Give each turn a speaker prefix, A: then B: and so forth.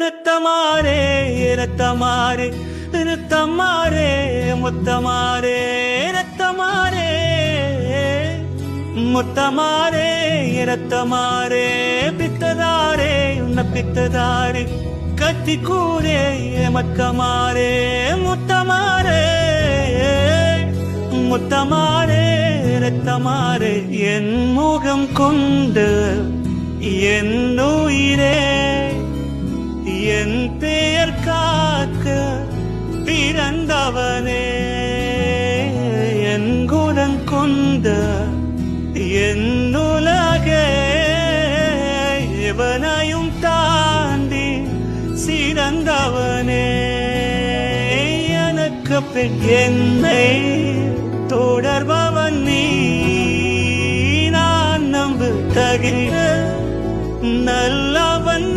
A: ரத்தமாரே ரத்தமாரே ரத்தமாரே முத்தமாரே ரத்தமாரே முத்தமாரே ரத்தமாரே பித்ததாரே உன்ன பித்ததாரே கத்தி கூரே மக்கமாரே முத்தமாரே முத்தமாரே ரத்தமாரே என் முகம் கொண்டு என் உயிரே என் பெயர் காக்க பிறந்தவனே என் குணம் கொண்ட என் உலகே எவனையும் தாண்டி சிறந்தவனே எனக்கு பின் என்னை தொடர்பவன் நீ நான் நம்ப தகிற நல்லவன்